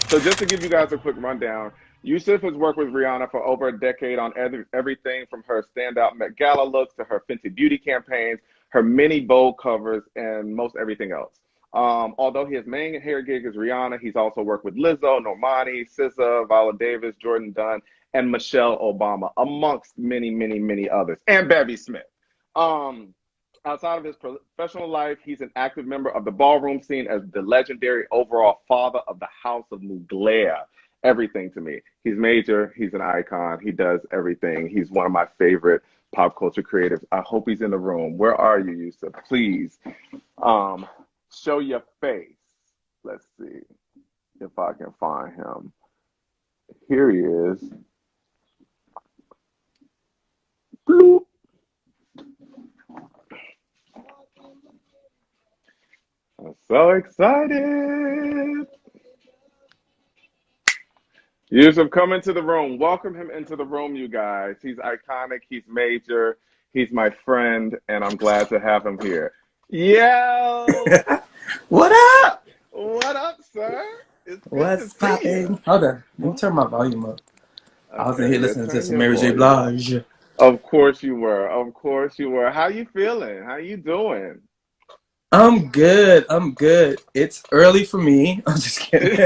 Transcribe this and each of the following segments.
So just to give you guys a quick rundown, Yusuf has worked with Rihanna for over a decade on everything from her standout Met Gala looks to her Fenty Beauty campaigns, her many bold covers, and most everything else. Although his main hair gig is Rihanna, he's also worked with Lizzo, Normani, SZA, Viola Davis, Jordan Dunn, and Michelle Obama, amongst many, many, many others, and Bevy Smith. Um, Outside of his professional life, he's an active member of the ballroom scene as the legendary overall father of the House of Mugler. Everything to me. He's major. He's an icon. He does everything. He's one of my favorite pop culture creatives. I hope he's in the room. Where are you, Yusuf? Please show your face. Let's see if I can find him. Here he is. Bloop. I'm so excited. Yusuf, come into the room. Welcome him into the room, you guys. He's iconic. He's major. He's my friend, and I'm glad to have him here. Yo! What up? What up, sir? It's good What's to see you. popping? Hold on. Let me turn my volume up. I was in here listening to turn some your Mary J. volume. Blige. Of course you were. Of course you were. How you feeling? How you doing? I'm good. I'm good. It's early for me. I'm just kidding.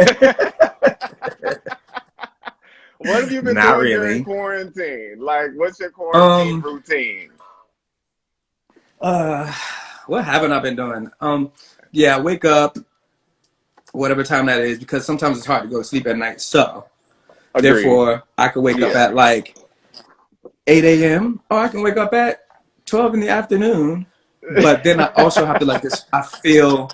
What have you been Not doing really. during quarantine? Like, what's your quarantine routine? What haven't I been doing? Yeah, wake up, whatever time that is, because sometimes it's hard to go to sleep at night. So, Agreed. therefore, I could wake up at like 8 a.m. or I can wake up at 12 in the afternoon. But then I also have to like this. I feel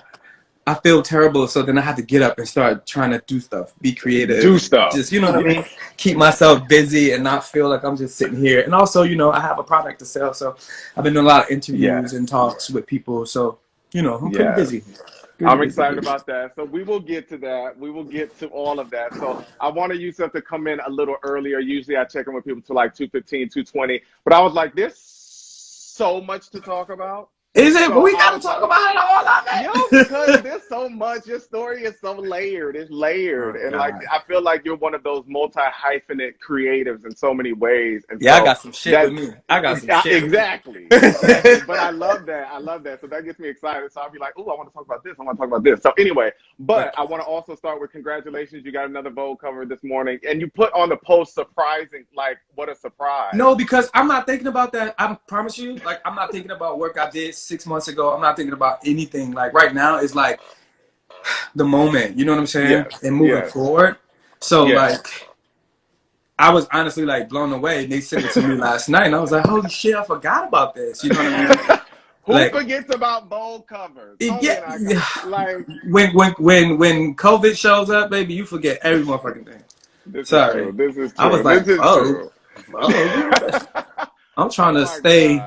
terrible, so then I have to get up and start trying to do stuff, be creative, Do stuff. just you know what I mean. Keep myself busy and not feel like I'm just sitting here. And also, I have a product to sell, so I've been doing a lot of interviews and talks with people. So I'm pretty busy. I'm excited about that. So we will get to that. We will get to all of that. So I wanted Yusuf to come in a little earlier. Usually I check in with people to like 2:15, 2:20. But I was like, there's so much to talk about. Is it? But we gotta talk about it all of it. Yo, because there's so much. Your story is so layered. It's layered. And like I feel like you're one of those multi-hyphenate creatives in so many ways. And yeah, so I got some shit with me. I got some shit. Exactly. But I love that. I love that. So that gets me excited. So I'll be like, oh, I want to talk about this. I want to talk about this. So anyway, but I want to also start with congratulations. You got another Vogue cover this morning. And you put on the post surprising, like, what a surprise. No, because I'm not thinking about that. I promise you, like, I'm not thinking about work I did 6 months ago. I'm not thinking about anything. Like right now is like the moment, you know what I'm saying? And moving forward. So like I was honestly like blown away. They sent it to me last night and I was like, holy shit, I forgot about this. You know what I mean? Who like, forgets about bold covers? Like when COVID shows up, baby, you forget every motherfucking thing. This is true. I was like, I'm trying to stay,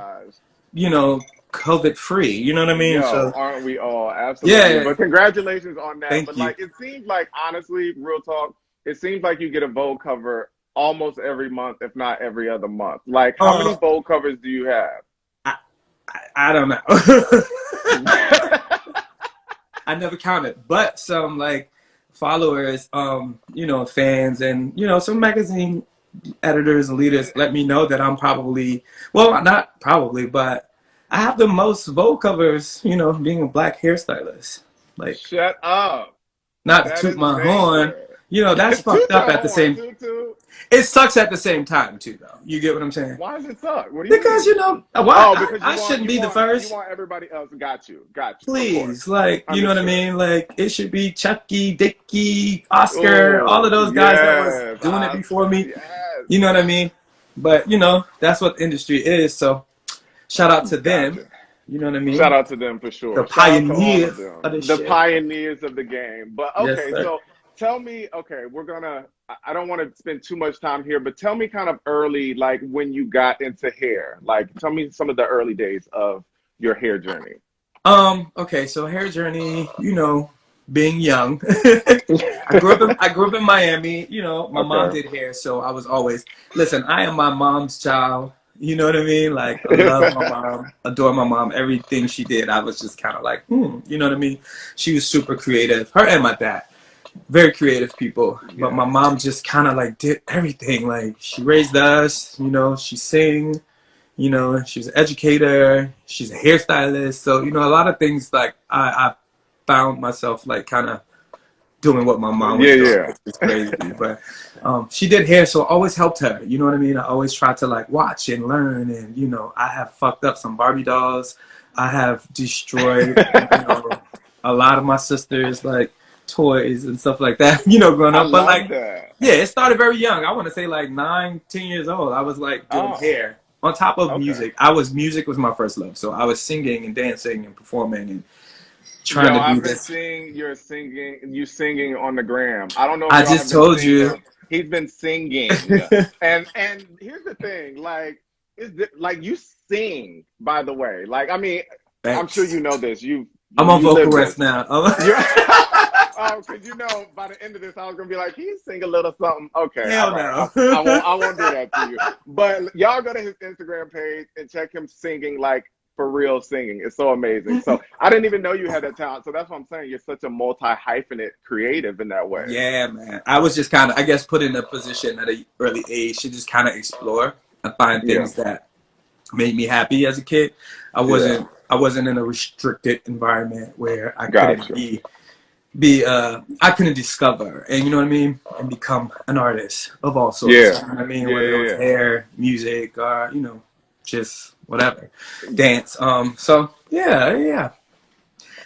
COVID free. You know what I mean? Yo, so aren't we all? Absolutely. Yeah. But congratulations on that. Thank you. Like it seems like honestly, real talk, it seems like you get a Vogue cover almost every month, if not every other month. Like how many Vogue covers do you have? I don't know. I never counted. But some like followers, fans and some magazine editors and leaders let me know that I'm probably, well, not probably, but I have the most Vogue covers, being a black hairstylist. Like, shut up. Not to toot my horn. That's fucked up at the same. It sucks at the same time too, though. You get what I'm saying? Why does it suck? What do you because mean? Because I shouldn't be the first. You want everybody else. Got you. Please, like you know what I mean? Like it should be Chucky, Dickie, Oscar, all of those guys that was doing it before me. Yes. You know what I mean? But that's what the industry is. So shout out to them. You know what I mean? Shout out to them for sure. The pioneers of this shit. Pioneers of the game. But okay, yes, so tell me, I don't want to spend too much time here, but tell me kind of early, like when you got into hair. Like tell me some of the early days of your hair journey. Okay, so hair journey, being young. I grew up in Miami, my mom did hair, so I was always I am my mom's child. You know what I mean? Like, I love my mom, adore my mom. Everything she did, I was just kind of like, you know what I mean? She was super creative. Her and my dad. very creative people. But my Yeah. mom just kind of like did everything. Like she raised us, she sing, she's an educator, she's a hairstylist. So, a lot of things like I found myself like kind of doing what my mom was doing, Yeah, which is crazy. But she did hair, so I always helped her. You know what I mean? I always tried to like watch and learn. And I have fucked up some Barbie dolls. I have destroyed, yeah. a lot of my sisters like toys and stuff like that. Growing I up. But love like, that. yeah, it started very young. I want to say like 9, 10 years old. I was like doing Oh, hair on top of okay. music. Music was my first love. So I was singing and dancing and performing and trying Yo, to be I've been this. seeing you singing on the gram. I don't know if I y'all just have been told seeing you. him. He's been singing, and here's the thing, like, like you sing, by the way. Like, I mean, I'm sure Thanks. you know this. I'm on You vocal live rest this. now. You're oh, because by the end of this, I was gonna be like, can you sing a little something? Okay, all Hell right. no. I won't do that to you. But y'all go to his Instagram page and check him singing, like for real singing. It's so amazing. So I didn't even know you had that talent. So that's what I'm saying. You're such a multi-hyphenate creative in that way. Yeah, man. I was just kind of, I guess, put in a position at an early age to just kind of explore and find Yeah. things that made me happy as a kid. I Yeah. wasn't in a restricted environment where I couldn't Gotcha. I couldn't discover and you know what I mean and become an artist of all sorts. You Yeah. know what I mean? Yeah. Whether it was Yeah. hair, music, or just whatever, dance. So yeah.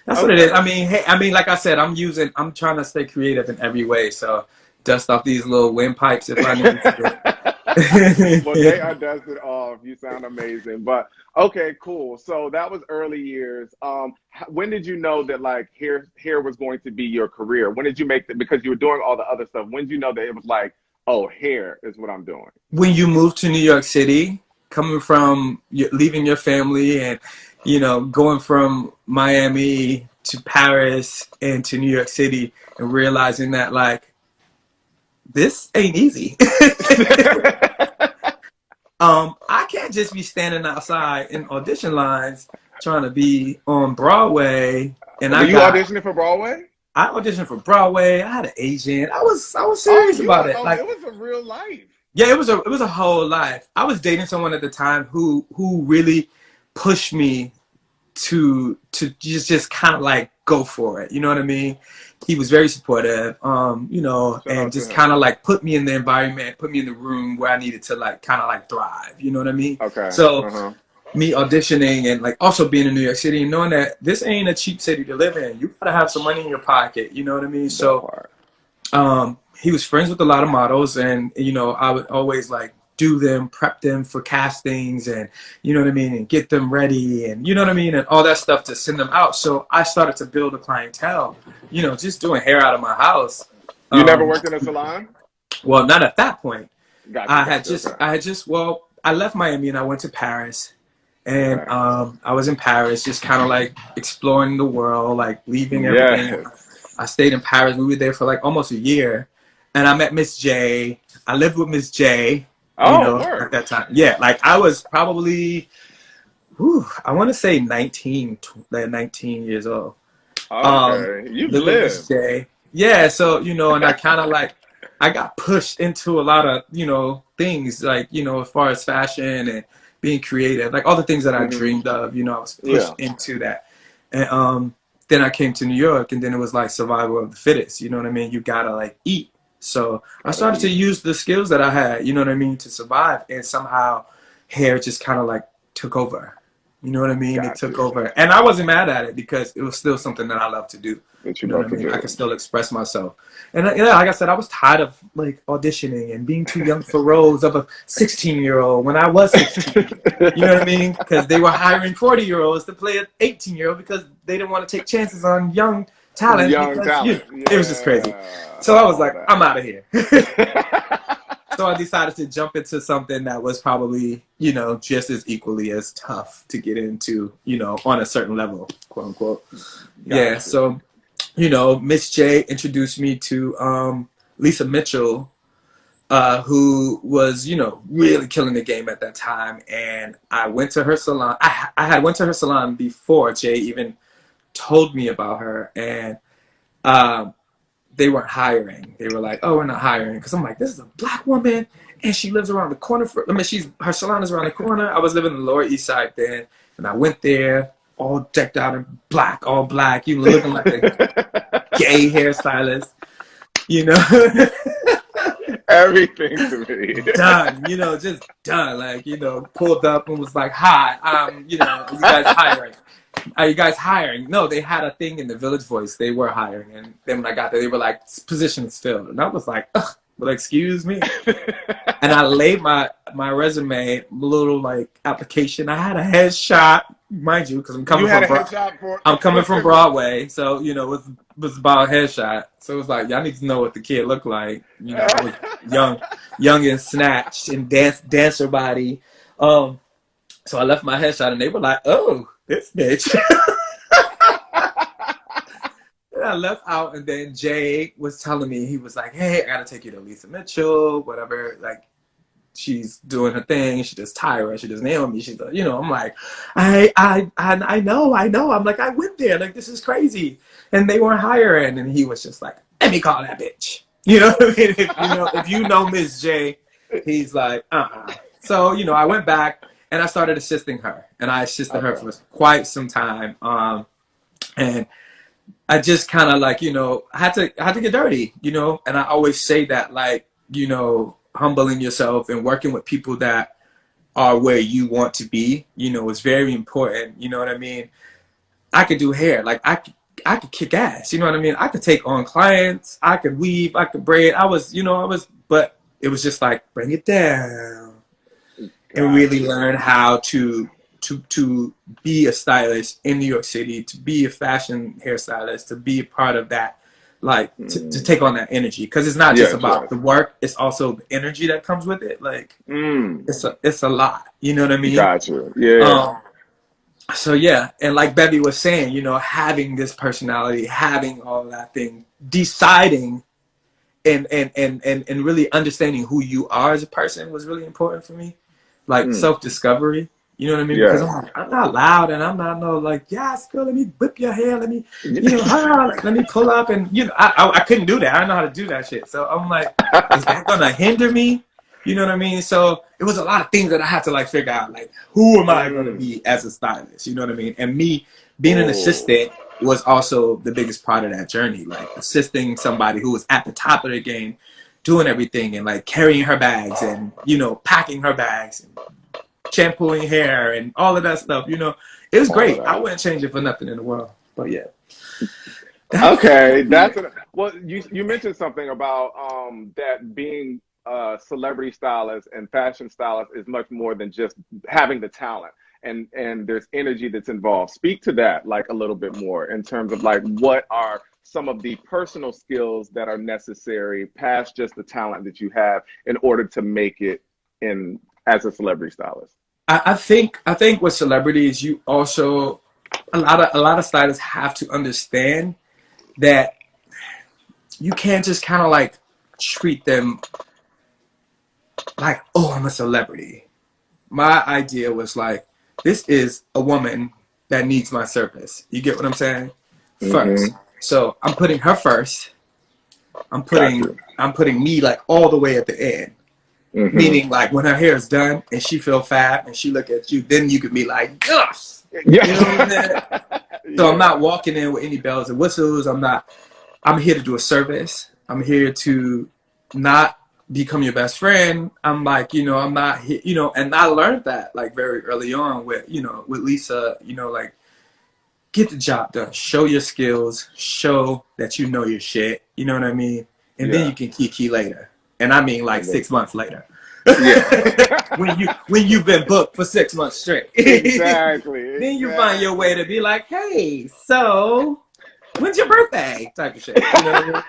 That's what it is. Okay. I mean, hey, like I said, I'm trying to stay creative in every way. So dust off these little windpipes if I need Well, they to. are dusted off. You sound amazing. But okay, cool. So that was early years. When did you know that like hair was going to be your career? When did you make that? Because you were doing all the other stuff. When did you know that it was like, oh, hair is what I'm doing? When you move to New York City, coming from leaving your family and going from Miami to Paris and to New York City and realizing that like this ain't easy. I can't just be standing outside in audition lines trying to be on Broadway. And Were you auditioning for Broadway? I auditioned for Broadway. I had an agent. I was Oh, serious about it. it Like, was a real life. yeah, it was a whole life. I was dating someone at the time who really pushed me to just kind of like go for it. You know what I mean? He was very supportive, Shout and out to just him. kind of like put me in the environment, put me in the room where I needed to like kind of like thrive. You know what I mean? Okay. So Uh-huh. me auditioning and like also being in New York City and knowing that this ain't a cheap city to live in. You gotta have some money in your pocket. You know what I mean? That So part. he was friends with a lot of models, and I would always like do them, prep them for castings, and you know what I mean, and get them ready, and you know what I mean, and all that stuff to send them out. So I started to build a clientele, just doing hair out of my house. You never worked in a salon? Well, not at that point. Gotcha. Okay. Well, I left Miami and I went to Paris, and Okay. I was in Paris, just kind of like exploring the world, like leaving everything. Yes. I stayed in Paris. We were there for like almost a year, and I met Miss J. I lived with Miss J. Oh, At word. that time. Yeah, like I was probably, I want to say 19 years old. Okay. You've Lived with Miss lived. J. Yeah, so and I kind of like I got pushed into a lot of things like as far as fashion and being creative, like all the things that I Hmm. dreamed of. I was Yeah. pushed into that, and then I came to New York, and then it was like survival of the fittest. You know what I mean? You gotta like eat. So I Gotta started to eat. use the skills that I had. You know what I mean, to survive, and somehow hair just kind of like took over. You know what I mean? It took Gotcha. over. And I wasn't mad at it because it was still something that I love to do. That You you know what love I to mean? I do. could still express myself. And like I said, I was tired of like auditioning and being too young for roles of a 16-year-old when I was 16. You know what I mean? Because they were hiring 40-year-olds to play an 18-year-old because they didn't want to take chances on young talent Young because talent. it was just crazy. Yeah. So I was All like, I'm that. out of here. So I decided to jump into something that was probably, just as equally as tough to get into, on a certain level, quote unquote. Yeah. Gotcha. So, Miss J introduced me to Lisa Mitchell, who was, really killing the game at that time. And I went to her salon. I had went to her salon before Jay even told me about her. And they weren't hiring. They were like, oh, we're not hiring. Because I'm like, this is a black woman, and she lives around the corner. Her salon is around the corner. I was living in the Lower East Side then, and I went there, all decked out in black, all black. You were looking like a gay hairstylist, you know. Everything to me. Done, you know, just done. Like, you know, pulled up and was like, hi, you know, you guys hiring? Are you guys hiring? No, they had a thing in the Village Voice. They were hiring. And then when I got there, they were like, positions filled. And I was like, ugh, well, excuse me. And I laid my resume, little like application. I had a headshot, mind you, because I'm coming from Broadway. So, you know, it was about a headshot. So it was like, y'all need to know what the kid looked like. You know, I was young and snatched and dancer body. So I left my headshot and they were like, oh, this bitch. I left out, and then Jay was telling me, he was like, hey, I gotta take you to Lisa Mitchell, whatever, like, she's doing her thing, she does Tyra, she does Naomi, she does, you know, I'm like, I know, I'm like, I went there, like, this is crazy, and they weren't hiring, and he was just like, let me call that bitch, you know what I mean? If you know Miss J, he's like, So, you know, I went back, and I started assisting her, and I assisted her for quite some time, and I just kind of like, you know, I had to get dirty, you know, and I always say that, like, you know, humbling yourself and working with people that are where you want to be, you know, is very important. You know what I mean? I could do hair, like I could kick ass. You know what I mean? I could take on clients, I could weave, I could braid. But it was just like, bring it down and really learn how to be a stylist in New York City, to be a fashion hairstylist, to be a part of that, like to take on that energy. Because it's not just about the work, it's also the energy that comes with it. Like it's a lot. You know what I mean? Gotcha. Yeah. So yeah, and like Bevy was saying, you know, having this personality, having all that thing, deciding and really understanding who you are as a person was really important for me. Like self-discovery. You know what I mean? Because I'm not loud, and I'm not like, yes, girl, let me whip your hair, let me, you know, let me pull up, and you know, I couldn't do that. I don't know how to do that shit. So I'm like, is that gonna hinder me? You know what I mean? So it was a lot of things that I had to like figure out, like, who am I gonna be as a stylist? You know what I mean? And me being an assistant was also the biggest part of that journey, like assisting somebody who was at the top of the game, doing everything, and like carrying her bags, and you know, packing her bags, and shampooing hair and all of that stuff, you know. It was great. I wouldn't change it for nothing in the world. But yeah. Okay, well, you mentioned something about that being a celebrity stylist and fashion stylist is much more than just having the talent, and there's energy that's involved. Speak to that like a little bit more in terms of like what are some of the personal skills that are necessary past just the talent that you have in order to make it in as a celebrity stylist. I think with celebrities, you also a lot of stylists have to understand that you can't just kind of like treat them like, oh, I'm a celebrity. My idea was like, this is a woman that needs my service. You get what I'm saying? First. So I'm putting her first. I'm putting me like all the way at the end. Meaning like when her hair is done and she feel fab and she look at you, then you could be like, yes. Yeah. You know what I'm saying? So I'm not walking in with any bells and whistles. I'm here to do a service. I'm here to not become your best friend. I'm like, you know, I'm not here, you know, and I learned that like very early on with, you know, with Lisa, you know, like get the job done, show your skills, show that you know your shit. You know what I mean? And then you can kiki later. And I mean like 6 months later. Yeah. when you've been booked for 6 months straight. Exactly. Then you find your way to be like, hey, so when's your birthday? Type of shit. You know what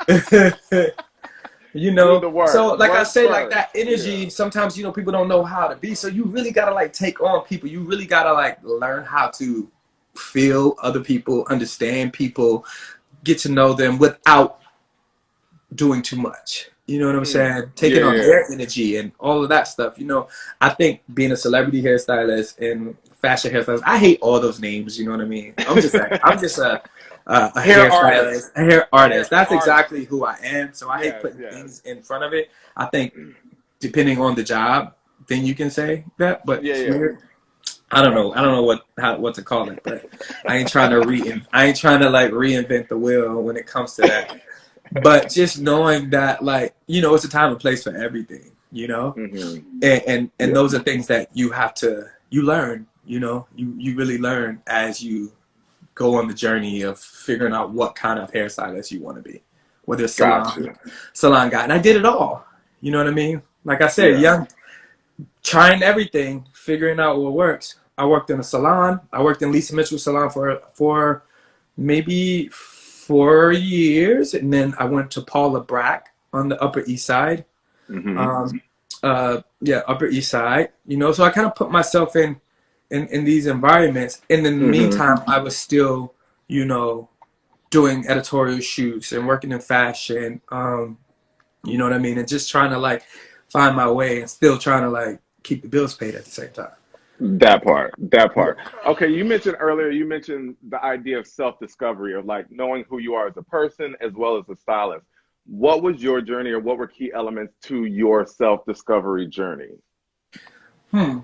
I mean? You know, so like I say, like that energy, sometimes, you know, people don't know how to be. So you really gotta like take on people. You really gotta like learn how to feel other people, understand people, get to know them without doing too much. You know what I'm saying? Taking on their energy and all of that stuff. You know, I think being a celebrity hairstylist and fashion hairstylist, I hate all those names. You know what I mean? I'm just a hairstylist, a hair artist. That's exactly who I am. So I hate putting things in front of it. I think depending on the job, then you can say that. But I don't know. I don't know what to call it. But I ain't trying to like reinvent the wheel when it comes to that. But just knowing that, like, you know, it's a time and place for everything, you know, and those are things that you learn, you know, you really learn as you go on the journey of figuring out what kind of hairstylist you want to be, whether it's salon guy. And I did it all, you know what I mean? Like I said, young, trying everything, figuring out what works. I worked in a salon. I worked in Lisa Mitchell's salon for maybe 4 years, and then I went to Paula Brack on the Upper East Side. Upper East Side. You know, so I kind of put myself in these environments. And in the meantime, I was still, you know, doing editorial shoots and working in fashion. You know what I mean? And just trying to like find my way and still trying to like keep the bills paid at the same time. That part. Okay, you mentioned earlier, the idea of self-discovery, of like knowing who you are as a person as well as a stylist. What was your journey, or what were key elements to your self-discovery journey? Well,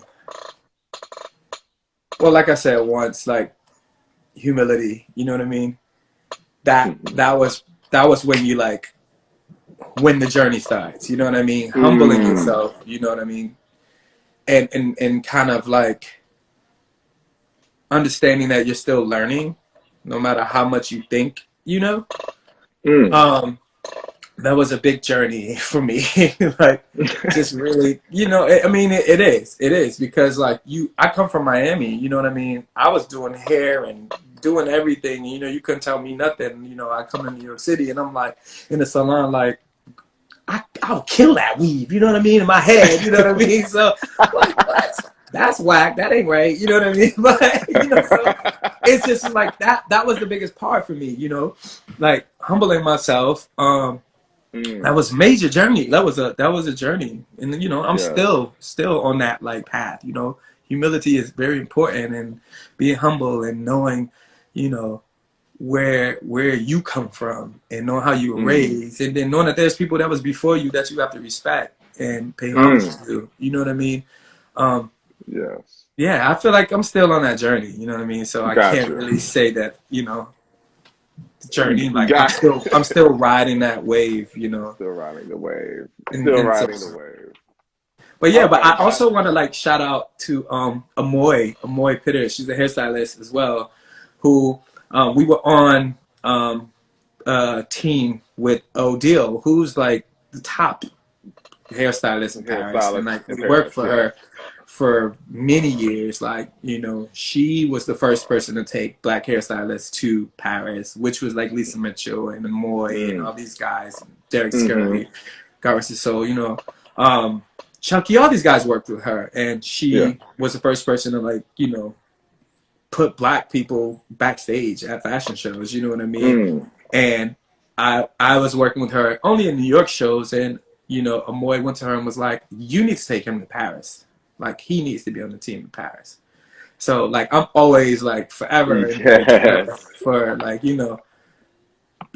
like I said once, like humility, you know what I mean? That was when you like, when the journey starts, you know what I mean? Humbling yourself, you know what I mean? And kind of like understanding that you're still learning, no matter how much you think, you know. That was a big journey for me. Like, just really, you know. I mean, it is because like I come from Miami, you know what I mean. I was doing hair and doing everything, you know. You couldn't tell me nothing, you know. I come to New York City and I'm like in the salon, like, I'll kill that weave, you know what I mean, in my head, you know what I mean? So, like, what? That's whack. That ain't right, you know what I mean? But, you know, so it's just like that was the biggest part for me, you know, like humbling myself. That was a major journey. That was a journey. And, you know, I'm still on that, like, path, you know. Humility is very important, and being humble and knowing, you know, where you come from and know how you were raised, and then knowing that there's people that was before you that you have to respect and pay homage to, you know what I mean? Yeah, I feel like I'm still on that journey, you know what I mean? So I can't really say that, you know, the journey, like I'm still riding that wave, you know. Still riding the wave. But yeah, but I also want to like shout out to Amoy Pitter. She's a hairstylist as well, who we were on a team with Odile, who's like the top hairstylist in Paris, and like we worked for her for many years. Like, you know, she was the first person to take black hairstylists to Paris, which was like Lisa Mitchell and Amoy and all these guys, Derek Scurley, Garcia. So, you know, Chucky, all these guys worked with her, and she was the first person to, like, you know, put black people backstage at fashion shows, you know what I mean? And I was working with her only in New York shows, and, you know, Amoy went to her and was like, you need to take him to Paris. Like, he needs to be on the team in Paris. So, like, I'm always, like, forever for, like, you know,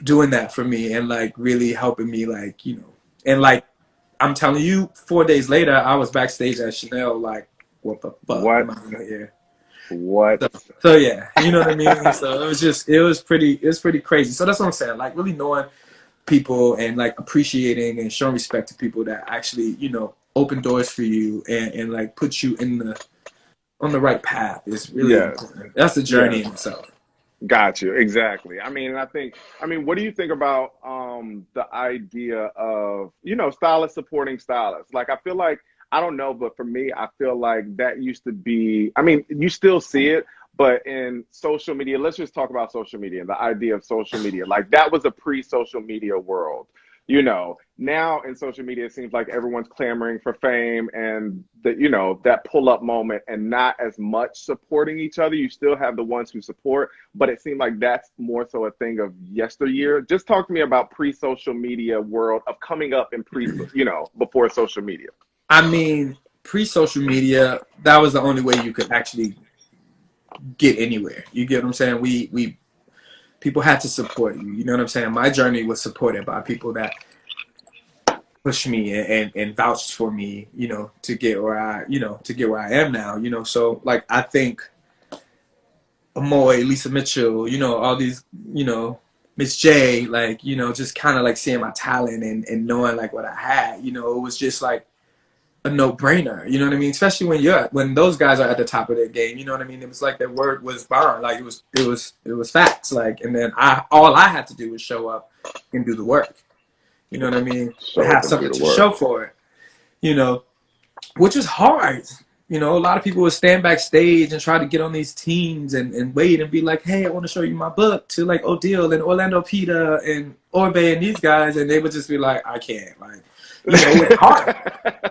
doing that for me and, like, really helping me, like, you know, and, like, I'm telling you, 4 days later, I was backstage at Chanel, like, what the fuck am I doing here? So yeah, you know what I mean? So it was pretty crazy. So that's what I'm saying, like, really knowing people and, like, appreciating and showing respect to people that actually, you know, open doors for you and like, put you on the right path is really important. That's the journey in itself. Got you. Exactly. I mean, what do you think about the idea of, you know, stylists supporting stylists? Like, I feel like, I don't know, but for me, I feel like that used to be, I mean, you still see it, but in social media, let's just talk about social media, the idea of social media. Like, that was a pre-social media world. You know, now in social media, it seems like everyone's clamoring for fame and you know, that pull-up moment, and not as much supporting each other. You still have the ones who support, but it seemed like that's more so a thing of yesteryear. Just talk to me about pre-social media world of coming up in you know, before social media. I mean, pre-social media, that was the only way you could actually get anywhere. You get what I'm saying? people had to support you. You know what I'm saying? My journey was supported by people that pushed me and vouched for me, you know, to get where I, you know, to get where I am now, you know. So like, I think Amoy, Lisa Mitchell, you know, all these, you know, Miss J, like, you know, just kind of like seeing my talent and knowing like what I had, you know, it was just like a no-brainer, you know what I mean? Especially when those guys are at the top of their game, you know what I mean? It was like their word was bond, like it was facts, like, and then all I had to do was show up and do the work, you know what I mean? To have something to show for it, you know, which is hard. You know, a lot of people would stand backstage and try to get on these teams and wait and be like, hey, I want to show you my book to like Odile and Orlando Pita and Orbe and these guys. And they would just be like, I can't. Like, you know, it's hard.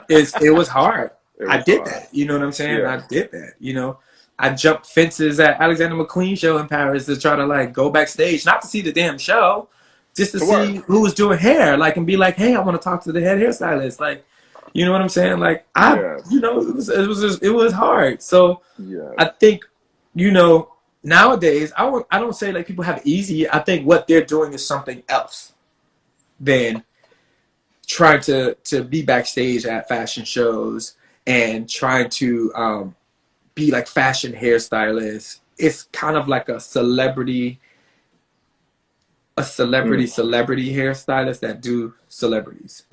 It was hard. I did that. You know what I'm saying? Yeah. I did that. You know, I jumped fences at Alexander McQueen show in Paris to try to like go backstage, not to see the damn show, just to see who was doing hair, like, and be like, hey, I want to talk to the head hairstylist. Like, you know what I'm saying? Like, you know, it was hard. So I think, you know, nowadays, I don't say like people have it easy. I think what they're doing is something else than trying to be backstage at fashion shows and trying to be like fashion hairstylists. It's kind of like a celebrity hairstylist that do celebrities.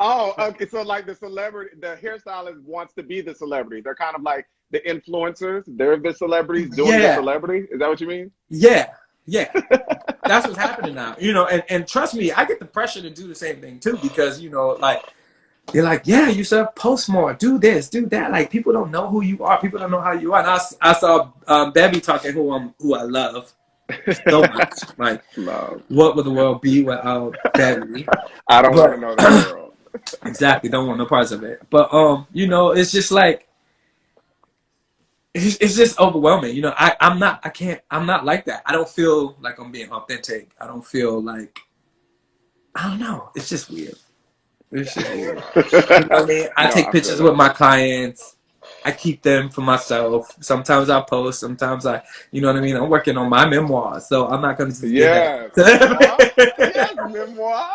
Oh, okay. So like the hairstylist wants to be the celebrity. They're kind of like the influencers. They're the celebrities doing the celebrity. Is that what you mean? Yeah. That's what's happening now. You know, and trust me, I get the pressure to do the same thing too, because, you know, like, they're like, yeah, Yusef, post more, do this, do that. Like, people don't know who you are. People don't know how you are. And I saw Bevy talking, who I love so much. Like, what would the world be without Bevy? I don't want to know the world. Exactly, don't want no parts of it. But you know, it's just like it's just overwhelming. You know, I'm not like that. I don't feel like I'm being authentic. I don't feel like, I don't know. It's just weird. It's just weird. You know what I mean? I take pictures with my clients. I keep them for myself. Sometimes I post. Sometimes you know what I mean? I'm working on my memoir, so I'm not going to yes, memoir.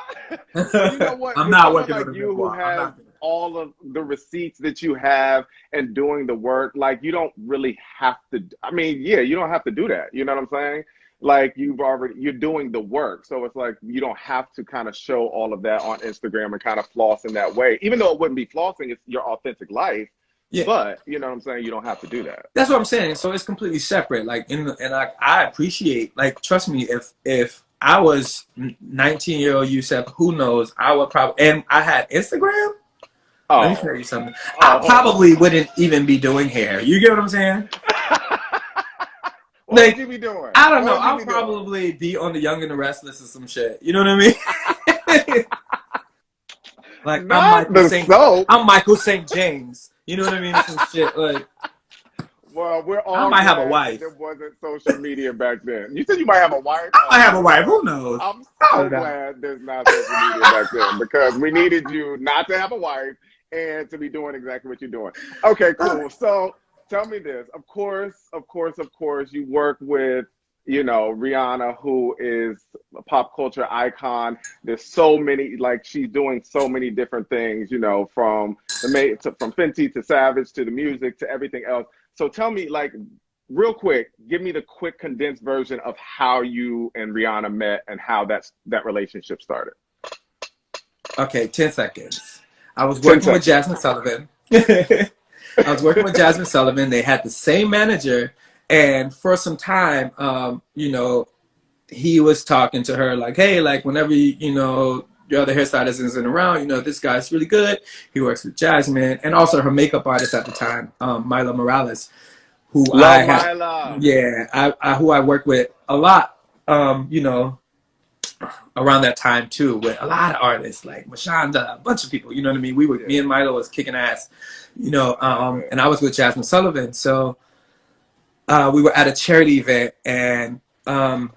You know what? I'm not working on a memoir. Who has all of the receipts that you have and doing the work, like, you don't really have to. I mean, yeah, you don't have to do that. You know what I'm saying? Like, you're doing the work, so it's like you don't have to kind of show all of that on Instagram and kind of floss in that way. Even though it wouldn't be flossing, it's your authentic life. Yeah. But, you know what I'm saying? You don't have to do that. That's what I'm saying. So it's completely separate. Like, I appreciate, like, trust me, if I was 19-year-old Yusef, who knows, I would probably, and I had Instagram. Let me tell you something. I probably wouldn't even be doing hair. You get what I'm saying? What would you be doing? I don't know. I'll probably be on the Young and the Restless or some shit. You know what I mean? Like, I'm Michael St. James. You know what I mean? Some shit like. Well, we're all. I might have a wife. There wasn't social media back then. You said you might have a wife. I might have a wife. Who knows? I'm so glad there's not social media back then, because we needed you not to have a wife and to be doing exactly what you're doing. Okay, cool. So tell me this. Of course, you work with, you know, Rihanna, who is a pop culture icon. There's so many, like, she's doing so many different things, you know, from Fenty to Savage to the music to everything else. So tell me, like, real quick, give me the quick condensed version of how you and Rihanna met and how that relationship started. Okay, 10 seconds. I was working with Jasmine Sullivan. They had the same manager. And for some time, you know, he was talking to her like, hey, like, whenever, you know, your other hairstylist isn't around, you know, this guy's really good. He works with Jasmine. And also her makeup artist at the time, Mila Morales, who who I worked with a lot, you know, around that time too, with a lot of artists like Mashonda, a bunch of people, you know what I mean? Me and Milo was kicking ass, you know, and I was with Jasmine Sullivan. So we were at a charity event, and Rihanna,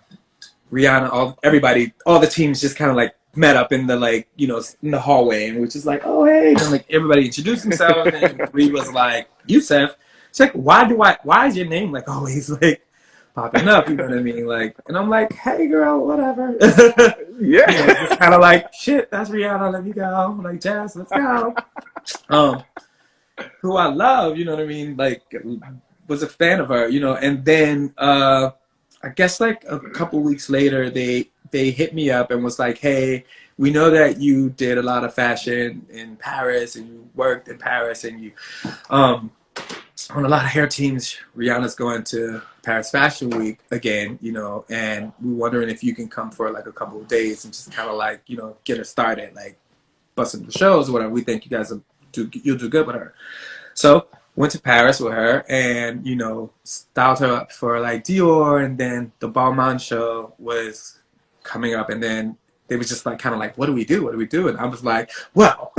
all the teams just kind of like met up in the, like, you know, in the hallway, and which is like, oh, hey, and like everybody introduced themselves, and Ree was like, Yusef. It's like, why is your name like always like popping up, you know what I mean? Like, and I'm like, hey girl, whatever. Yeah. You know, just kind of like, shit, that's Rihanna, let me go. I'm like, Jazz, let's go. Who I love, you know what I mean? Like, was a fan of her, you know, and then I guess like a couple weeks later, they hit me up and was like, hey, we know that you did a lot of fashion in Paris and you worked in Paris and you on a lot of hair teams. Rihanna's going to Paris Fashion Week again, you know, and we're wondering if you can come for like a couple of days and just kind of like, you know, get her started, like busting the shows or whatever. We think you guys you'll do good with her. So went to Paris with her and, you know, styled her up for like Dior, and then the Balmain show was coming up, and then they was just like kind of like, what do we do? What do we do? And I was like, well,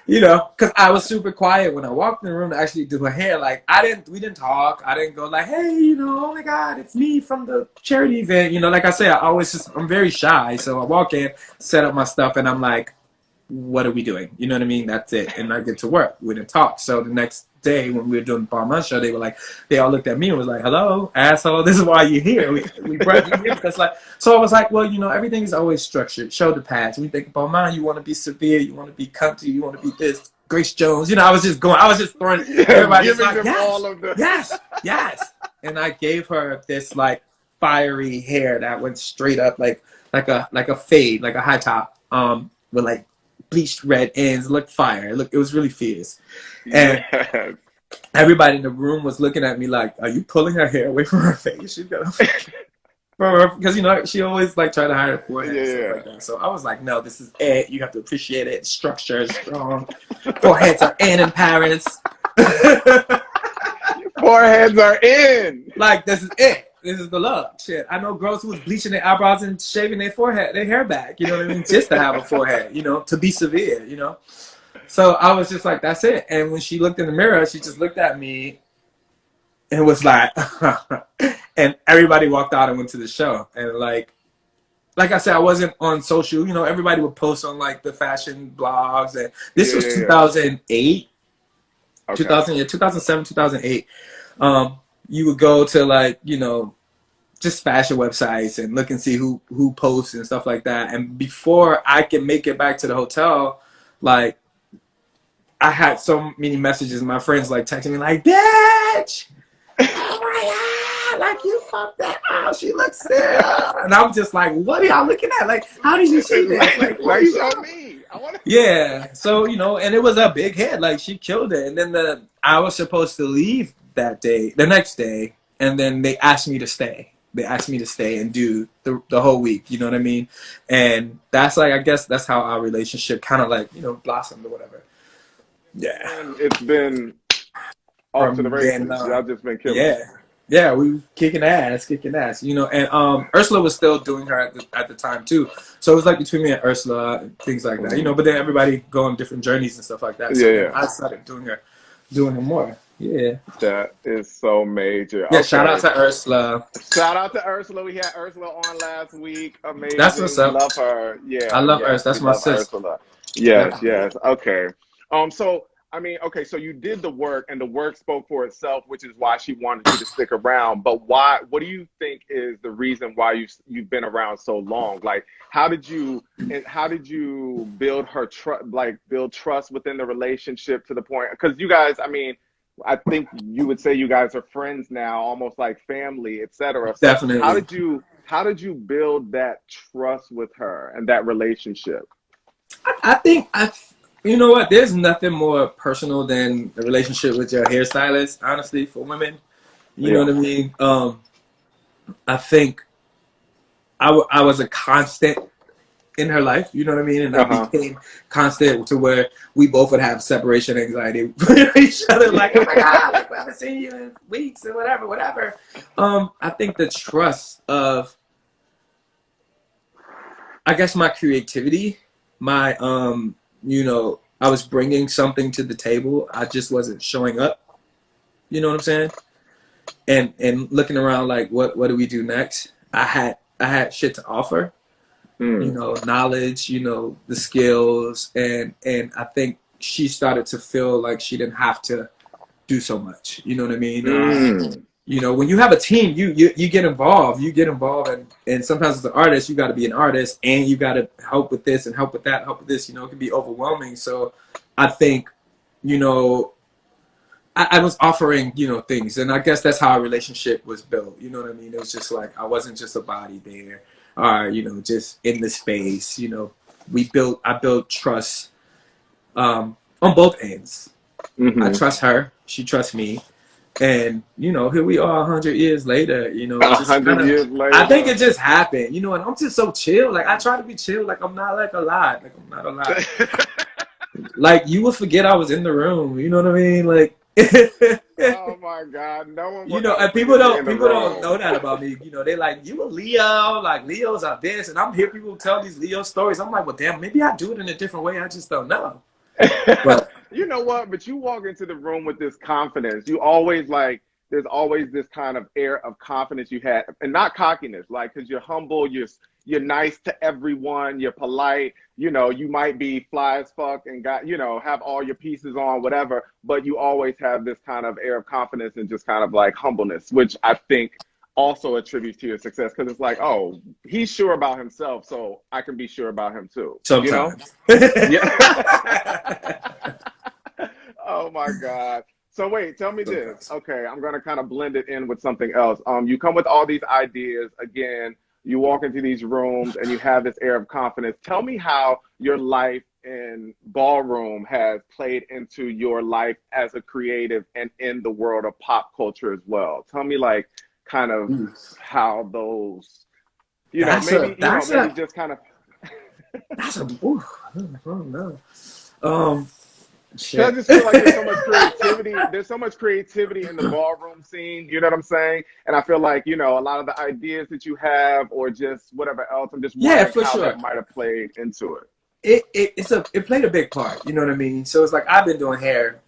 you know, because I was super quiet when I walked in the room to actually do her hair. Like we didn't talk. I didn't go like, hey, you know, oh my God, it's me from the charity event. You know, like I say, I'm very shy. So I walk in, set up my stuff, and I'm like, what are we doing? You know what I mean? That's it. And I get to work. We didn't talk. So the next day when we were doing the Balmain show, they all looked at me and was like, hello, asshole, this is why you're here. We brought you here because so I was like, well, you know, everything is always structured. Show the path. We think Balmain, you want to be severe, you want to be country, you want to be this, Grace Jones. You know, I was just throwing everybody's like, yes. And I gave her this like fiery hair that went straight up like a fade, like a high top, with like bleached red ends, looked fire. It was really fierce. And everybody in the room was looking at me like, are you pulling her hair away from her face? She's got because, you know, she always like try to hide her forehead and stuff like that. So I was like, no, this is it. You have to appreciate it. The structure is strong. Foreheads are in Paris. Foreheads are in. Like, this is it. This is the love. Shit. I know girls who was bleaching their eyebrows and shaving their hair back, you know what I mean? Just to have a forehead, you know, to be severe, you know? So I was just like, that's it. And when she looked in the mirror, she just looked at me and was like, and everybody walked out and went to the show. And like I said, I wasn't on social, you know, everybody would post on like the fashion blogs. And this was 2008, okay. 2007, 2008. You would go to like, you know, just fashion websites and look and see who posts and stuff like that. And before I could make it back to the hotel, like I had so many messages. My friends like texting me like, bitch, oh my God, like you fucked that out. She looks sick. And I'm just like, what are y'all looking at? Like, how did you see this? Like, what you saw me? Yeah. So, you know, and it was a big hit. Like she killed it. And then I was supposed to leave the next day, and then they asked me to stay. They asked me to stay and do the whole week, you know what I mean? And that's like, I guess that's how our relationship kind of like, you know, blossomed or whatever. Yeah. And it's been off to the races. Y'all just been killing. Yeah. Yeah, we kicking ass, you know. And Ursula was still doing her at the time too. So it was like between me and Ursula and things like that, you know. But then everybody go on different journeys and stuff like that. So I started doing her more. Yeah. That is so major. Yeah, okay. Shout out to Ursula. We had Ursula on last week. Amazing. That's what's up. Love her. Yeah. I love Ursula. That's my sister. Yes. Okay. So I mean, okay, so you did the work, and the work spoke for itself, which is why she wanted you to stick around. But why? What do you think is the reason why you've been around so long? Like, how did you build build trust within the relationship to the point? Because you guys, I mean, I think you would say you guys are friends now, almost like family, etc. So definitely. How did you build that trust with her and that relationship? I think you know what? There's nothing more personal than a relationship with your hairstylist, honestly, for women. You know what I mean? I think I was a constant in her life, you know what I mean? And I became constant to where we both would have separation anxiety with each other. Like, oh my God, like, I haven't seen you in weeks and whatever. I think the trust of, I guess, my creativity, my, you know, I was bringing something to the table. I just wasn't showing up. You know what I'm saying? And looking around like, what do we do next? I had shit to offer. You know, knowledge, you know, the skills, and I think she started to feel like she didn't have to do so much. You know what I mean? You know, when you have a team, you get involved. You get involved, and sometimes as an artist, you got to be an artist, and you got to help with this and help with that, help with this. You know, it can be overwhelming. So, I think, you know, I was offering, you know, things, and I guess that's how our relationship was built. You know what I mean? It was just like I wasn't just a body there, or you know, just in the space. You know, I built trust on both ends. I trust her, she trusts me. And, you know, here we are 100 years later, you know, just 100 years later. I think it just happened, you know, and I'm just so chill. Like, I try to be chill. Like, I'm not like a lot. Like, I'm not a lot. Like, you would forget I was in the room. You know what I mean? Like, oh my God. No one, you know, and people don't know that about me. You know, they're like, you a Leo, like Leos are this. And I'm hearing people tell these Leo stories. I'm like, well, damn, maybe I do it in a different way. I just don't know. But you know what? But you walk into the room with this confidence. You always like, there's always this kind of air of confidence you had, and not cockiness, like, because you're humble, you're nice to everyone, you're polite. You know, you might be fly as fuck and got, you know, have all your pieces on, whatever, but you always have this kind of air of confidence and just kind of like humbleness, which I think also attributes to your success, because it's like, oh, he's sure about himself, so I can be sure about him too. Sometimes. You know? Yeah. Oh my God. So wait, tell me this. Okay, I'm gonna kind of blend it in with something else. You come with all these ideas. Again, you walk into these rooms and you have this air of confidence. Tell me how your life in ballroom has played into your life as a creative and in the world of pop culture as well. Tell me, like, kind of how those, you know, maybe just kind of. That's a. Ooh, I don't know. Shit. I just feel like there's so much creativity. There's so much creativity in the ballroom scene. You know what I'm saying? And I feel like, you know, a lot of the ideas that you have, or just whatever else, I'm just wondering how that might have played into it. It played a big part. You know what I mean? So it's like, I've been doing hair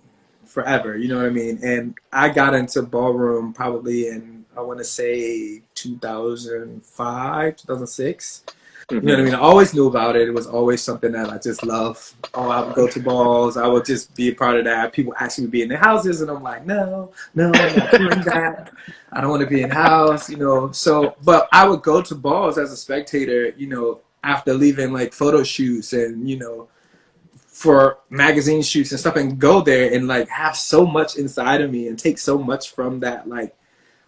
forever. You know what I mean? And I got into ballroom probably in, I want to say 2005, 2006. You know what I mean? I always knew about it. It was always something that I just love. Oh, I would go to balls. I would just be a part of that. People ask me to be in their houses, and I'm like, no, I'm not doing that. I don't want to be in house, you know. So, but I would go to balls as a spectator, you know, after leaving like photo shoots and, you know, for magazine shoots and stuff, and go there and like have so much inside of me and take so much from that. Like,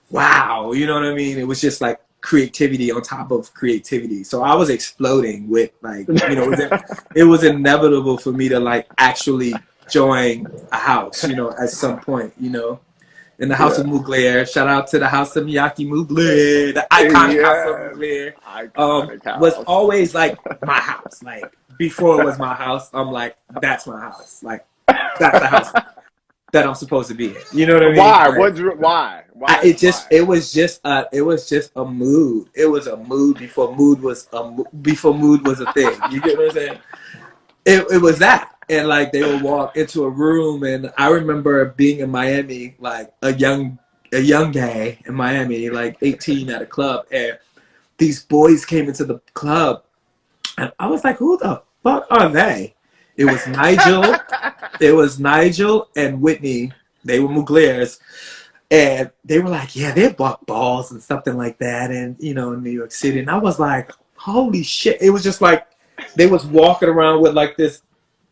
wow, you know what I mean? It was just like creativity on top of creativity. So I was exploding with, like, you know, it was inevitable for me to like actually join a house, you know, at some point, you know, in the house of Mugler. Shout out to the house of Miyake Mugler, the iconic house of Mugler. Was always like my house. Like, before it was my house, I'm like, that's my house. Like, that's the house that I'm supposed to be in. You know what I mean? Why? Why? It was just a mood. It was a mood before mood was a thing. You get what I'm saying? It was that. And like, they would walk into a room, and I remember being in Miami, like a young guy in Miami, like 18 at a club, and these boys came into the club, and I was like, who the fuck are they? It was Nigel. It was Nigel and Whitney. They were Muglers. And they were like, yeah, they bought balls and something like that, and, you know, in New York City. And I was like, holy shit. It was just like, they was walking around with like this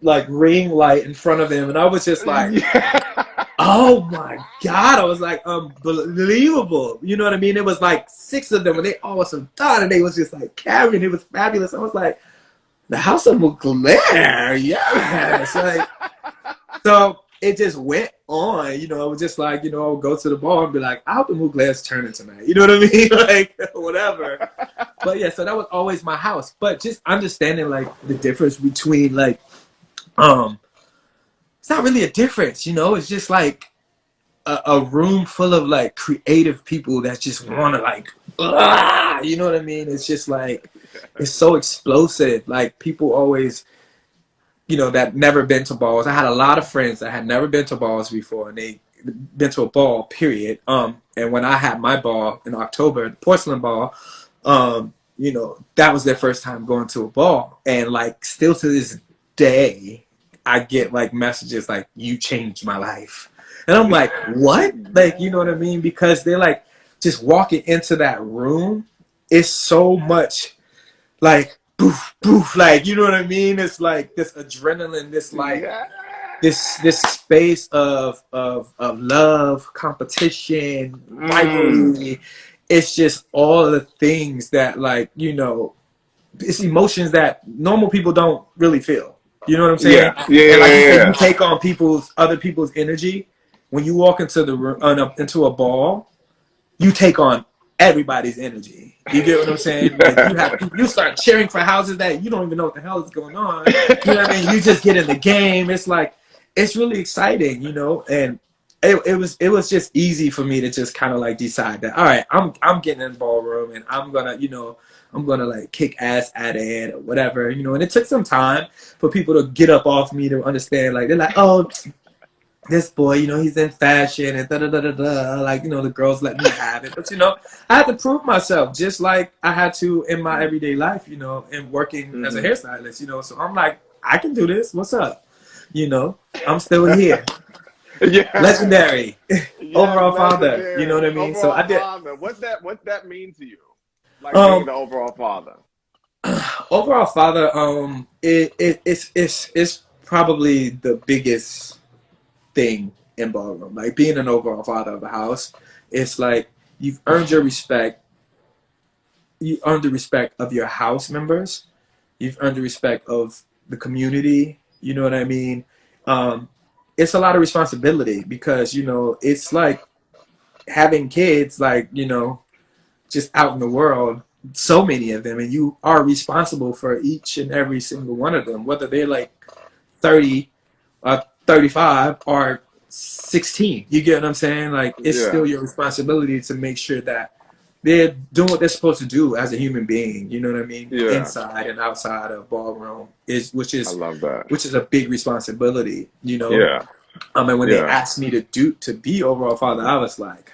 like ring light in front of them. And I was just like, oh my God. I was like, unbelievable. You know what I mean? It was like 6 of them, and they all was some thought, and they was just like carrying. It was fabulous. I was like, the House of Mugler, yes. Like, so it just went on, you know. I was just like, you know, I would go to the bar and be like, I hope the Mugler's turning tonight. You know what I mean? Like, whatever. But yeah, so that was always my house. But just understanding like the difference between like, it's not really a difference, you know. It's just like a room full of like creative people that just want to like, you know what I mean? It's just like, it's so explosive. Like, people always, you know, that never been to balls. I had a lot of friends that had never been to balls before, and they been to a ball, period. And when I had my ball in October, the porcelain ball, you know, that was their first time going to a ball. And like, still to this day, I get like messages like, you changed my life. And I'm like, what? Like, you know what I mean? Because they're like, just walking into that room, it's so much like, poof, poof, like, you know what I mean? It's like this adrenaline, this like, Yeah. this space of love, competition, rivalry. It's just all the things that, like, you know, it's emotions that normal people don't really feel. You know what I'm saying? Yeah. Yeah. And like you said, Yeah. you take on other people's energy. When you walk into the room, into a ball, you take on everybody's energy. You get what I'm saying? Like you start cheering for houses that you don't even know what the hell is going on. You know what I mean? You just get in the game. It's like, it's really exciting, you know. And it was just easy for me to just kind of like decide that, all right, I'm getting in the ballroom and I'm gonna, you know, I'm gonna like kick ass at it or whatever, you know. And it took some time for people to get up off me to understand. Like, they're like, oh, this boy, you know, he's in fashion and da da da da da. Like, you know, the girls let me have it. But, you know, I had to prove myself just like I had to in my everyday life, you know, and working as a hairstylist, you know. So I'm like, I can do this. What's up? You know, I'm still here. Yeah. Legendary. Yeah, overall legendary. Father. You know what I mean? Overall So I did. father. What's that mean to you? Like being the overall father. Overall father, it's probably the biggest thing in ballroom. Like, being an overall father of a house, it's like you've earned your respect. You earned the respect of your house members. You've earned the respect of the community. You know what I mean? It's a lot of responsibility because, you know, it's like having kids, like, you know, just out in the world, so many of them, and you are responsible for each and every single one of them, whether they're like 30 or 35 or 16. You get what I'm saying? Like, it's still your responsibility to make sure that they're doing what they're supposed to do as a human being. You know what I mean? Yeah. Inside and outside of ballroom which I love that. which is a big responsibility. You know? Yeah. And when they asked me to be overall father, I was like,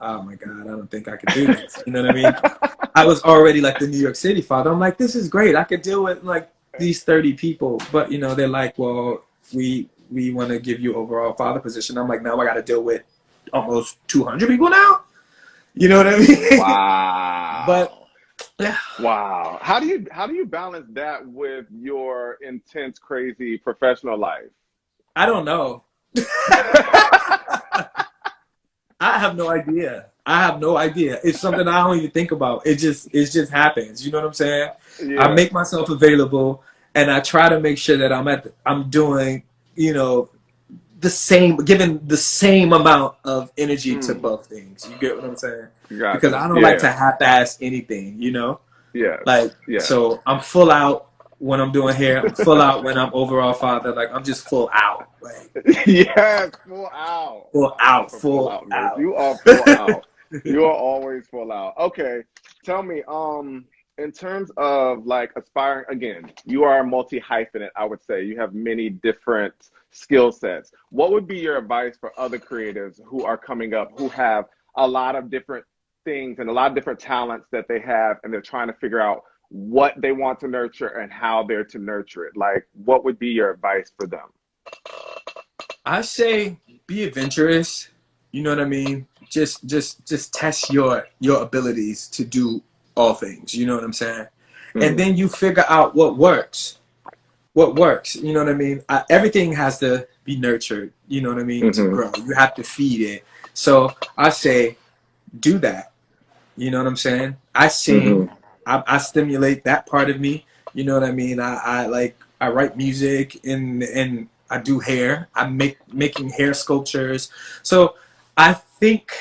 oh my God, I don't think I could do this. You know what I mean? I was already like the New York City father. I'm like, this is great. I could deal with like these 30 people. But, you know, they're like, well, we want to give you overall father position. I'm like, now I got to deal with almost 200 people now. You know what I mean? Wow. But yeah. Wow. How do you balance that with your intense, crazy professional life? I don't know. I have no idea. It's something I don't even think about. It just happens. You know what I'm saying? Yeah. I make myself available, and I try to make sure that I'm doing, you know, giving the same amount of energy to both things. You get what I'm saying? Gotcha. Because I don't like to half-ass anything. You know? Yeah. Like, so I'm full out when I'm doing hair. I'm full out when I'm overall father. Like, I'm just full out. Like, yes, full out. Full out. You are full out. You are always full out. Okay. Tell me, in terms of like aspiring, again, you are a multi-hyphenate, I would say. You have many different skill sets. What would be your advice for other creatives who are coming up, who have a lot of different things and a lot of different talents that they have, and they're trying to figure out what they want to nurture and how they're to nurture it? Like, what would be your advice for them? I say be adventurous. You know what I mean? Just test your abilities to do all things. You know what I'm saying? And then you figure out what works. You know what I mean? Everything has to be nurtured. You know what I mean? To grow, you have to feed it. So I say, do that. You know what I'm saying? I sing. I stimulate that part of me. You know what I mean? I write music and I do hair. I'm making hair sculptures. So I think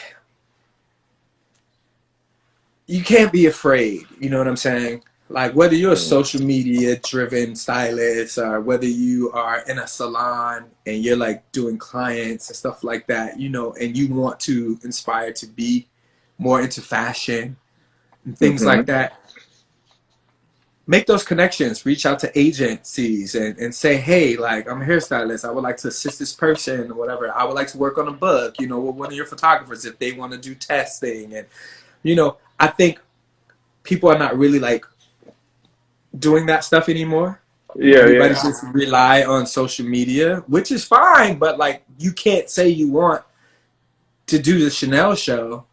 you can't be afraid. You know what I'm saying? Like, whether you're a social media driven stylist or whether you are in a salon and you're like doing clients and stuff like that, you know, and you want to inspire to be more into fashion and things like that. Make those connections, reach out to agencies and say, hey, like, I'm a hairstylist. I would like to assist this person or whatever. I would like to work on a book, you know, with one of your photographers if they want to do testing. And, you know, I think people are not really like doing that stuff anymore. Everybody just rely on social media, which is fine. But like, you can't say you want to do the Chanel show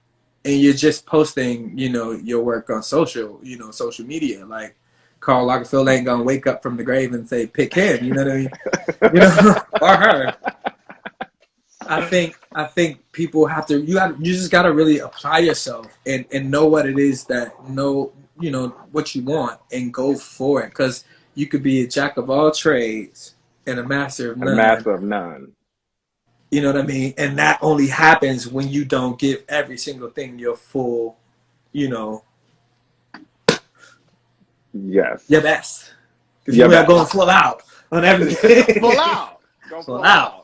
and you're just posting, you know, your work on social, you know, social media. Like Karl Lagerfeld ain't gonna wake up from the grave and say, pick him, you know what I mean? You know, or her. I think people have to, you just gotta really apply yourself and know what it is that you know, what you want and go for it. Because you could be a jack of all trades and a master of none. A master of none. You know what I mean? And that only happens when you don't give every single thing your full, you know, yes, your best. Because you're going full out on everything. Full out. Full out.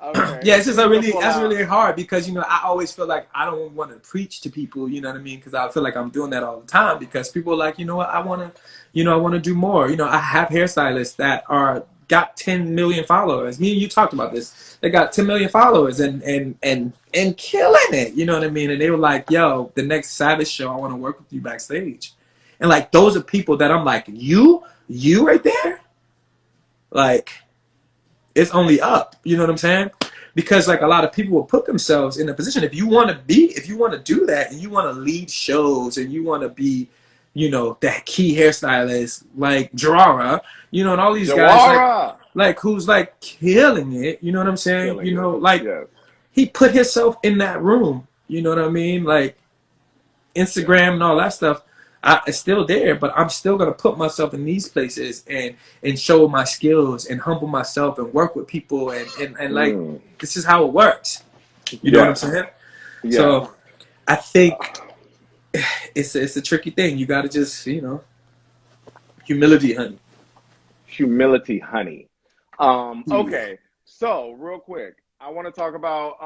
Okay. Yeah, it's just really hard because, you know, I always feel like I don't want to preach to people, you know what I mean? Because I feel like I'm doing that all the time because people are like, you know what, I want to do more. You know, I have hairstylists that got 10 million followers. Me and you talked about this. They got 10 million followers and killing it. You know what I mean? And they were like, yo, the next Savage show, I want to work with you backstage. And like, those are people that I'm like, you right there? Like, it's only up. You know what I'm saying? Because like a lot of people will put themselves in a position. If you want to do that and you want to lead shows and you want to be, you know, that key hairstylist like Jarrara, you know, and all these guys like who's like killing it, you know what I'm saying? You know, like he put himself in that room, you know what I mean? Like Instagram and all that stuff, it's still there, but I'm still gonna put myself in these places and show my skills and humble myself and work with people and like this is how it works. You know what I'm saying? Yeah. So I think it's a tricky thing. You gotta just, you know, humility, honey. Humility, honey. Okay, so real quick, I want to talk about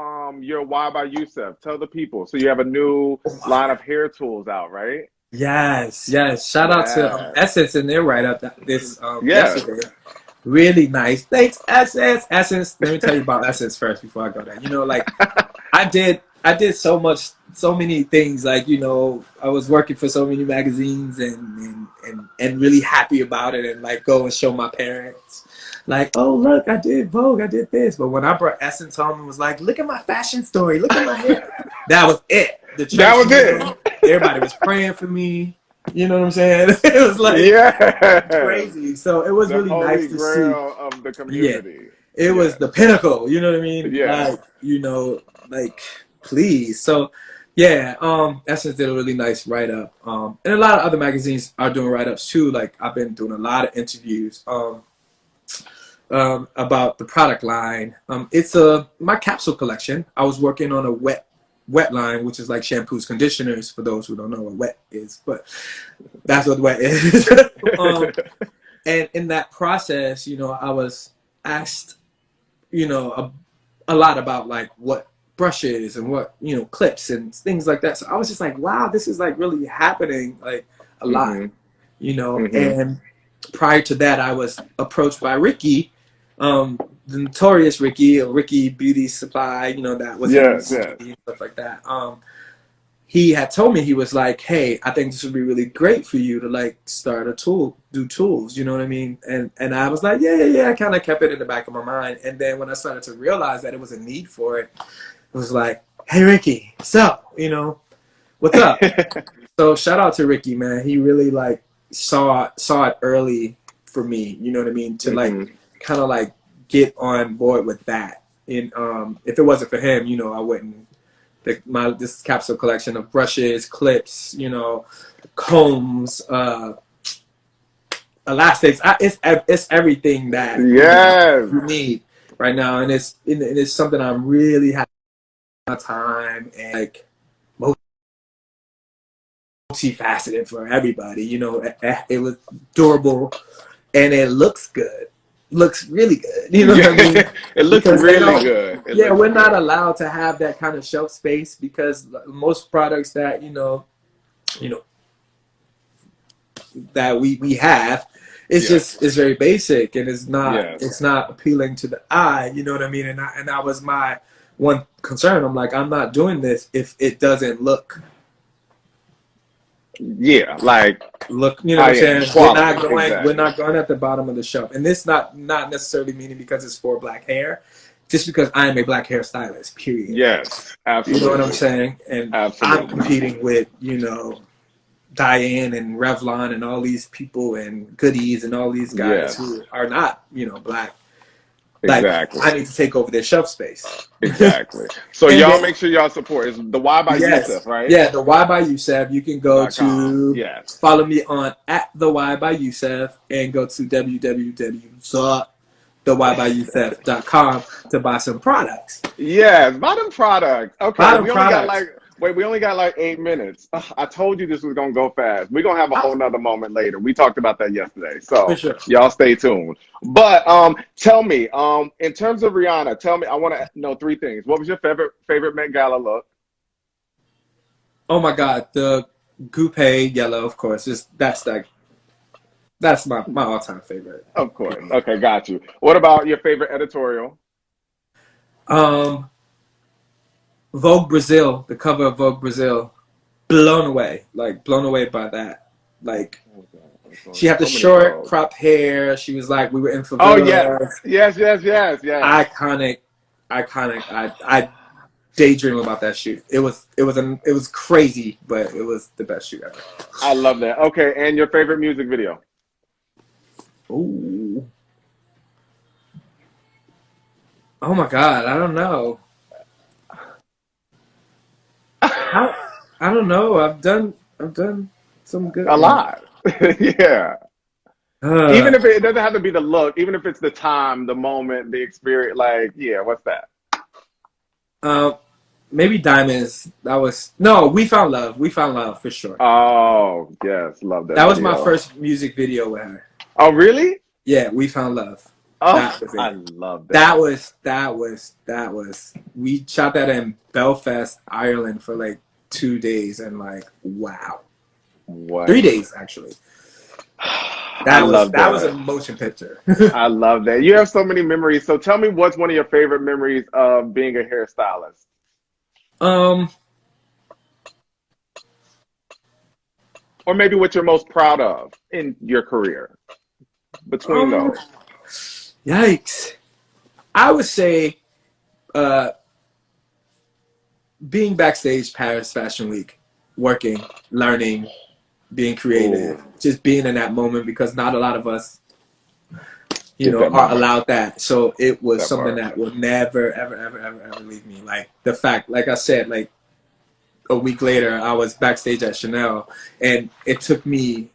your Why by Yusef. Tell the people. So you have a new line of hair tools out, right? Yes. Shout out to Essence in their write-up this yesterday. Really nice. Thanks, Essence. Essence. Let me tell you about Essence first before I go there. You know, like I did so many things. Like, you know, I was working for so many magazines and really happy about it and like go and show my parents. Like, oh look, I did Vogue, I did this. But when I brought Essence home and was like, look at my fashion story, look at my hair. That was it. That was it. Everybody was praying for me. You know what I'm saying? It was like crazy. So it was really nice to see. Of the community. It was the pinnacle. You know what I mean? Yeah. Like, you know, like please. So yeah, Essence did a really nice write up. And a lot of other magazines are doing write ups too. Like I've been doing a lot of interviews about the product line. It's my capsule collection. I was working on a wet line, which is like shampoos, conditioners, for those who don't know what wet is, but that's what wet is. And in that process, you know, I was asked, you know, a lot about like what brushes and what, you know, clips and things like that. So I was just like, wow, this is like really happening like a lot, you know. And prior to that, I was approached by Ricky, the notorious Ricky Beauty Supply, you know, that was and stuff like that. He had told me, he was like, hey, I think this would be really great for you to like start do tools, you know what I mean? And I was like, yeah, I kind of kept it in the back of my mind. And then when I started to realize that it was a need for it, it was like, hey Ricky, what's up? You know, what's up? So shout out to Ricky, man. He really like saw it early for me, you know what I mean? To like kind of like get on board with that. And if it wasn't for him, you know, I wouldn't. This capsule collection of brushes, clips, you know, combs, elastics. It's everything that you need right now, and it's something I'm really having my time and like multifaceted for everybody. You know, it was durable and it looks good. Looks really good. You know what I mean? It looks really good. We're not allowed to have that kind of shelf space because most products that you know that we have, it's just it's very basic and it's not appealing to the eye. You know what I mean? And that was my one concern. I'm like, I'm not doing this if it doesn't look. Like look, you know what I'm saying? We're not going at the bottom of the shelf, and this not necessarily meaning because it's for black hair. just because I am a black hairstylist, period. Yes, absolutely. You know what I'm saying? And absolutely. I'm competing with, you know, Diane and Revlon and all these people and Goodies and all these guys who are not, you know, black. Like, exactly. I need to take over their shelf space. Exactly. So y'all make sure y'all support. It's the Y by Yusef, right? Yeah, the Y by Yusef. You can go to follow me on at the Y by Yusef and go to www.theybyyousef.com to buy some products. Yes, buy them products. Okay, we only got like 8 minutes. I told you this was gonna go fast. We're gonna have a whole nother moment later. We talked about that yesterday, so y'all stay tuned. But tell me, in terms of Rihanna, tell me. I want to know 3 things. What was your favorite Met Gala look? Oh my God, the coupe yellow, of course. That's my all-time favorite. Of course. Okay, got you. What about your favorite editorial? Vogue Brazil, the cover of Vogue Brazil, blown away by that. Like, she had the short cropped hair. She was like, we were in favela. Oh yes. Iconic. I daydream about that shoot. It was crazy, but it was the best shoot ever. I love that. Okay, and your favorite music video? Ooh. Oh my God, I don't know. I don't know. I've done some good. A lot. Yeah. Even if it doesn't have to be the look, even if it's the time, the moment, the experience, like, yeah, what's that? Maybe Diamonds. We Found Love. We Found Love for sure. Oh, yes, love that. That was my first music video with her. Oh, really? Yeah, We Found Love. Oh, I love that. That was. We shot that in Belfast, Ireland for like 2 days, and like, wow. What? 3 days actually. That was a motion picture. I love that. You have so many memories. So tell me, what's one of your favorite memories of being a hairstylist? Or maybe what you're most proud of in your career. Between those. Yikes. I would say being backstage Paris Fashion Week, working, learning, being creative, just being in that moment, because not a lot of us, are allowed that. So it was something that will never, ever, ever, ever, ever leave me. Like the fact, like I said, like a week later, I was backstage at Chanel, and it took me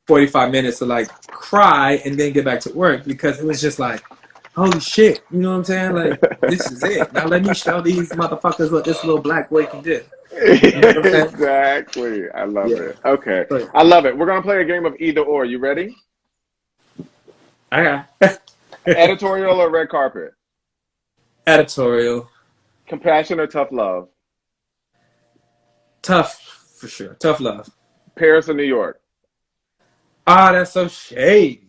45 minutes to like cry and then get back to work, because it was just like, holy shit, you know what I'm saying? Like, this is it. Now let me show these motherfuckers what this little black boy can do. You know exactly. I love it. Okay. I love it. We're going to play a game of either or. You ready? Okay. Editorial or red carpet? Editorial. Compassion or tough love? Tough, for sure. Tough love. Paris or New York? Ah, that's so shady.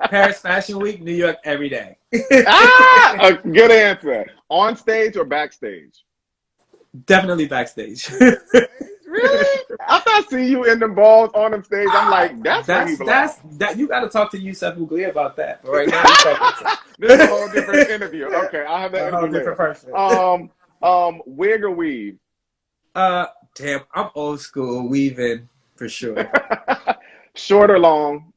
Paris Fashion Week, New York every day. A good answer. On stage or backstage? Definitely backstage. Really? After I see you in the balls on the stage, I'm like, that's you got to talk to Yusef about that. But right now, this is a whole different interview. Okay, I'll have that interview. A whole different person. Wig or weave? Damn, I'm old school weaving for sure. Short or long?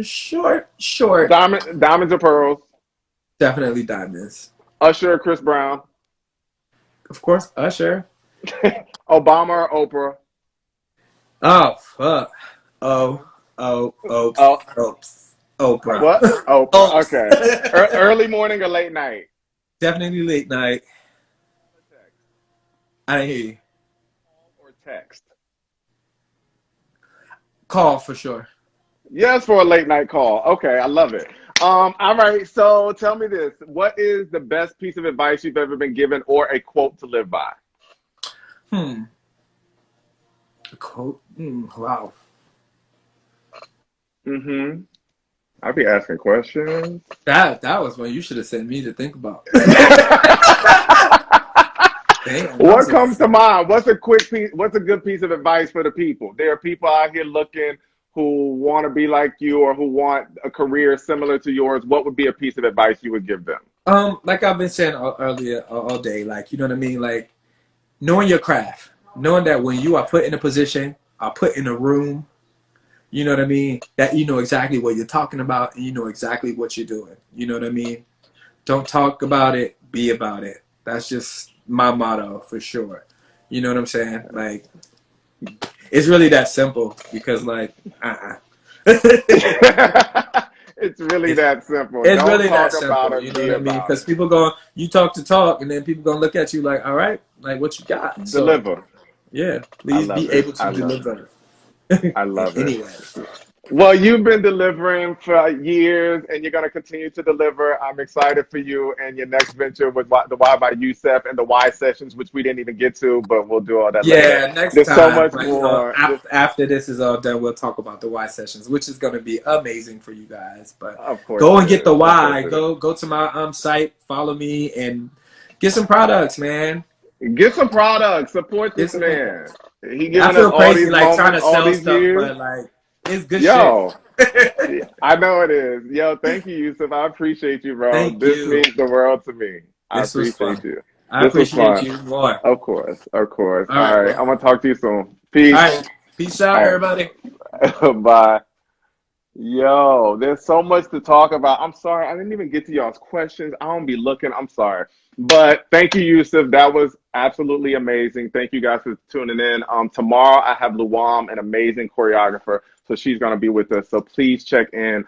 Short. Diamonds or pearls? Definitely diamonds. Usher or Chris Brown? Of course, Usher. Obama or Oprah? Oh, fuck. Oops. Oprah. What? Oprah. Okay. Early morning or late night? Definitely late night. I didn't hear you. Call or text? Call for sure. Yes, for a late night call. Okay, I love it. All right, so tell me this. What is the best piece of advice you've ever been given, or a quote to live by? A quote? Wow. I'd be asking questions. That was one you should have sent me to think about. Damn, that What was comes to mind? What's a quick piece? What's a good piece of advice for the people? There are people out here looking who want to be like you or who want a career similar to yours. What would be a piece of advice you would give them? Like I've been saying earlier all day, like, you know what I mean? Like, knowing your craft, knowing that when you are put in a position, are put in a room, you know what I mean? That you know exactly what you're talking about and you know exactly what you're doing. You know what I mean? Don't talk about it, be about it. That's just my motto for sure. You know what I'm saying? Like, it's really that simple because, like, It's really that simple. it's Don't really that talk about simple. it, You know be what I mean? about Because people go, you talk to talk, and then people gonna look at you like, all right, like, what you got? it. So, Deliver. yeah, I please love be it. able to I love it. deliver. I love it. Anyway. Well, you've been delivering for years and you're going to continue to deliver. I'm excited for you and your next venture with the Why by Yusef and the Why sessions, which we didn't even get to, but we'll do all that later. Yeah, next There's so time, much like, you know, more. after this is all done, we'll talk about the Y sessions, which is going to be amazing for you guys. But Of course go it and get is. the Of course Y. it Go to my site, follow me, and get some products, man. is. Get some products. Support Get this some. man. He I giving us feel all crazy these like trying moments, to all sell these stuff, years. but like it's good shit. Yo, I know it is. Yo, thank you, Yusuf. I appreciate you, bro. Thank This you. means the world to me. I This was appreciate fun. you. I This was appreciate fun. you more. Of course. Of course. All All right, right. bro. I'm going to talk to you soon. All Peace. right. Peace out, All everybody. right. Bye. Yo, there's so much to talk about. I'm sorry, I didn't even get to y'all's questions. I don't be looking. I'm sorry. But thank you, Yusuf. That was absolutely amazing. Thank you guys for tuning in. Tomorrow I have Luam, an amazing choreographer. So she's gonna be with us. So please check in.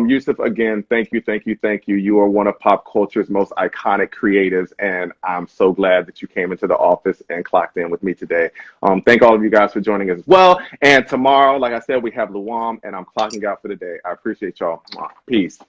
Yusuf, again, thank you, thank you, thank you. You are one of pop culture's most iconic creatives, and I'm so glad that you came into the office and clocked in with me today. Thank all of you guys for joining us as well. And tomorrow, like I said, we have Luam, and I'm clocking out for the day. I appreciate y'all. Peace.